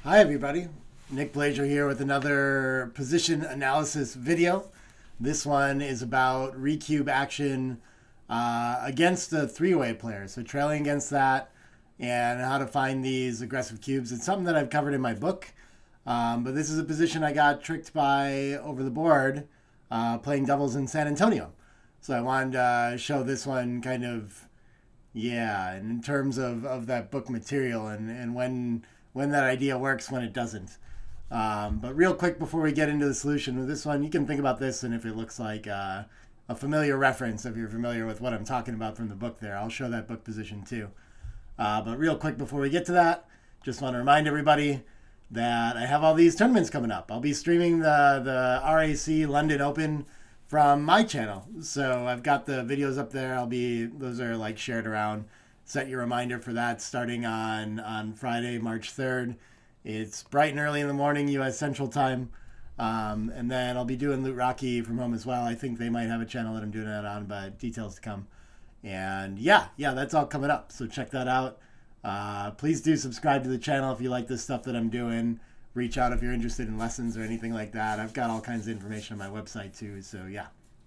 Hi everybody, Nick Blazer here with another position analysis video. This one is about recube action against a three-way player, so trailing against that and how to find these aggressive cubes. It's something that I've covered in my book, but this is a position I got tricked by over the board playing doubles in San Antonio. So I wanted to show this one kind of, in terms of that book material and when that idea works, when it doesn't. But real quick before we get into the solution with this one, you can think about this, and if it looks like a familiar reference, if you're familiar with what I'm talking about from the book there, I'll show that book position too. But real quick before we get to that, just want to remind everybody that I have all these tournaments coming up. I'll be streaming the RAC London Open from my channel. So I've got the videos up there. Those are like shared around. Set your reminder for that starting on Friday, March 3rd. It's bright and early in the morning, U.S. Central Time. And then I'll be doing Loot Rocky from home as well. I think they might have a channel that I'm doing that on, but details to come. And yeah, that's all coming up. So check that out. Please do subscribe to the channel if you like this stuff that I'm doing. Reach out if you're interested in lessons or anything like that. I've got all kinds of information on my website too. So yeah,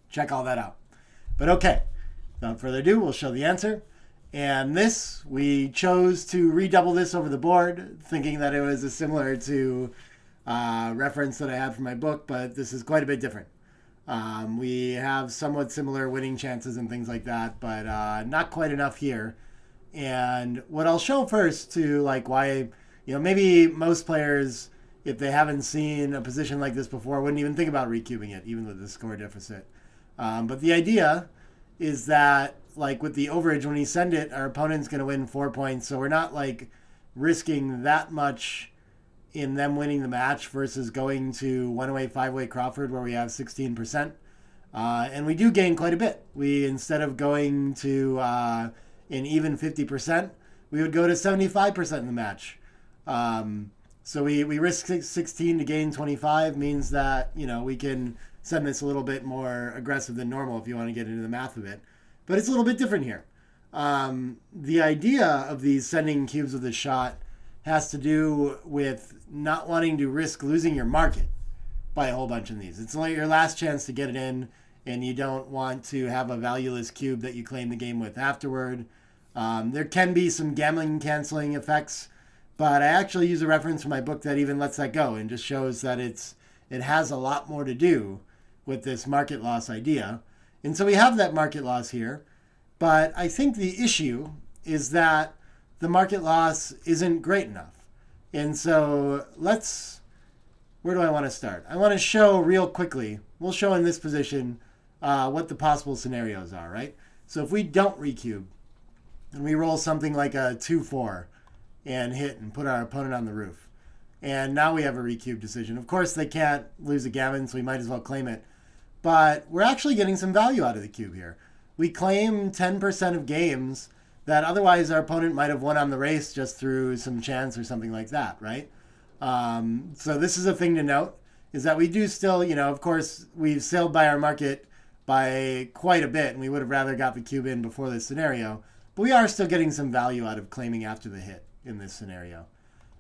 check all that out. But okay, without further ado, we'll show the answer. And this, we chose to redouble this over the board, thinking that it was a similar to reference that I had from my book, but this is quite a bit different. We have somewhat similar winning chances and things like that, but not quite enough here. And what I'll show first to like why, maybe most players, if they haven't seen a position like this before, wouldn't even think about recubing it, even with the score deficit. But the idea is that, like with the overage, when we send it, our opponent's going to win 4 points. So we're not like risking that much in them winning the match versus going to one-way, five-way Crawford where we have 16%. And we do gain quite a bit. We, instead of going to an even 50%, we would go to 75% in the match. So we risk 16 to gain 25, means that, we can send this a little bit more aggressive than normal if you want to get into the math of it. But it's a little bit different here. The idea of these sending cubes with a shot has to do with not wanting to risk losing your market by a whole bunch of these. It's only your last chance to get it in, and you don't want to have a valueless cube that you claim the game with afterward. There can be some gambling canceling effects, but I actually use a reference from my book that even lets that go and just shows that it has a lot more to do with this market loss idea. And so we have that market loss here, but I think the issue is that the market loss isn't great enough. And so where do I want to start? I want to show real quickly, we'll show in this position what the possible scenarios are, right? So if we don't recube and we roll something like a 2-4 and hit and put our opponent on the roof, and now we have a recube decision. Of course, they can't lose a gammon, so we might as well claim it. But we're actually getting some value out of the cube here. We claim 10% of games that otherwise our opponent might have won on the race just through some chance or something like that, right? So this is a thing to note, is that we do still, of course, we've sailed by our market by quite a bit, and we would have rather got the cube in before this scenario, but we are still getting some value out of claiming after the hit in this scenario.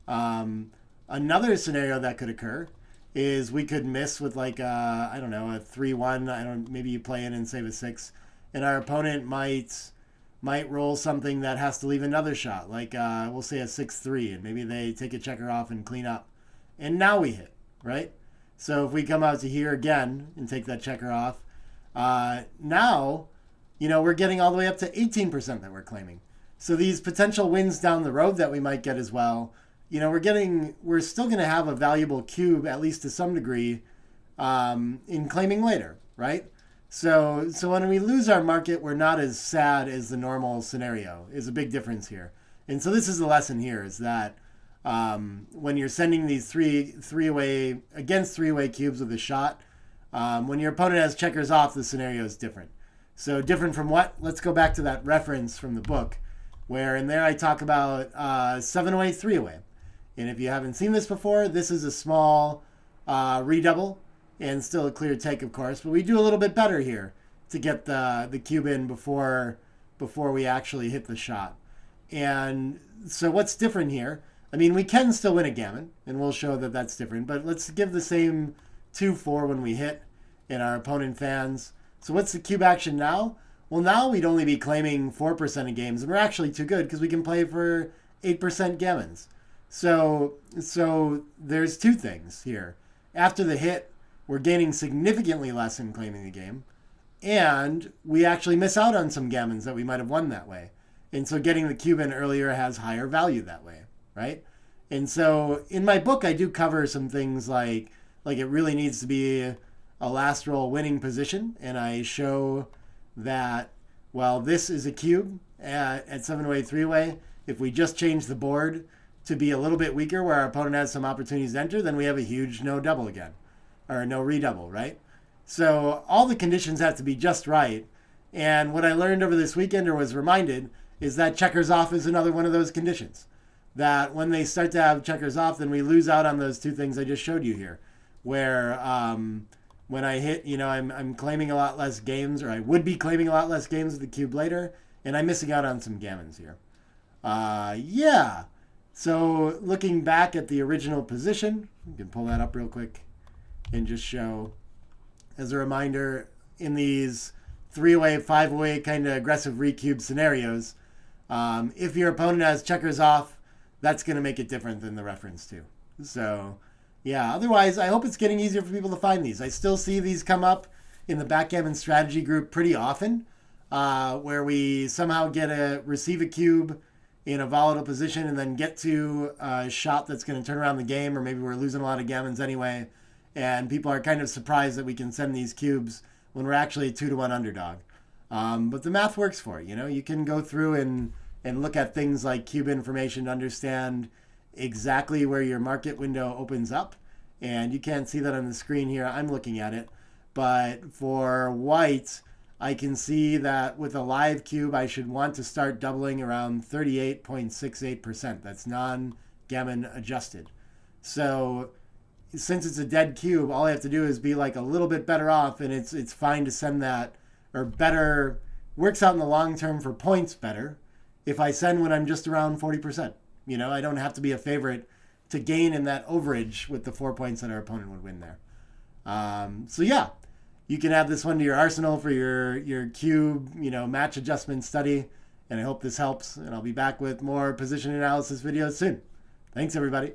Another scenario that could occur is we could miss with like a 3-1. Maybe you play in and save a 6, and our opponent might roll something that has to leave another shot, like we'll say a 6-3, and maybe they take a checker off and clean up, and now we hit, right? So if we come out to here again and take that checker off, now we're getting all the way up to 18% that we're claiming. So these potential wins down the road that we might get as well, we're still going to have a valuable cube, at least to some degree, in claiming later, right? So when we lose our market, we're not as sad as the normal scenario. Is a big difference here. And so this is the lesson here, is that when you're sending these three-way cubes with a shot, when your opponent has checkers off, the scenario is different. So different from what? Let's go back to that reference from the book, where in there I talk about 7-away, 3-away. And if you haven't seen this before, this is a small redouble and still a clear take, of course. But we do a little bit better here to get the cube in before we actually hit the shot. And so what's different here? I mean, we can still win a gammon, and we'll show that that's different, but let's give the same 2-4 when we hit in our opponent fans. So what's the cube action now? Well, now we'd only be claiming 4% of games, and we're actually too good because we can play for 8% gammons. So there's two things here. After the hit, we're gaining significantly less in claiming the game, and we actually miss out on some gammons that we might have won that way. And so getting the cube in earlier has higher value that way, right? And so in my book, I do cover some things like it really needs to be a last roll winning position, and I show that, well, this is a cube at 7-way, 3-way. If we just change the board to be a little bit weaker where our opponent has some opportunities to enter, then we have a huge no double again, or no redouble, right? So all the conditions have to be just right. And what I learned over this weekend, or was reminded, is that checkers off is another one of those conditions. That when they start to have checkers off, then we lose out on those two things I just showed you here, where when I hit, I'm claiming a lot less games, or I would be claiming a lot less games with the cube later, and I'm missing out on some gammons here. Yeah. So looking back at the original position, you can pull that up real quick and just show, as a reminder, in these 3-way, 5-way kind of aggressive recube scenarios, if your opponent has checkers off, that's going to make it different than the reference too. So yeah, otherwise, I hope it's getting easier for people to find these. I still see these come up in the backgammon strategy group pretty often, where we somehow receive a cube in a volatile position and then get to a shot that's going to turn around the game, or maybe we're losing a lot of gammons anyway, and people are kind of surprised that we can send these cubes when we're actually a 2-1 underdog. But the math works for it. You can go through and look at things like cube information to understand exactly where your market window opens up. And you can't see that on the screen here. I'm looking at it. But for white, I can see that with a live cube, I should want to start doubling around 38.68%. That's non-gammon adjusted. So since it's a dead cube, all I have to do is be like a little bit better off, and it's fine to send that, or better, works out in the long term for points better if I send when I'm just around 40%. I don't have to be a favorite to gain in that overage with the 4 points that our opponent would win there. So yeah, you can add this one to your arsenal for your cube, match adjustment study. And I hope this helps. And I'll be back with more position analysis videos soon. Thanks, everybody.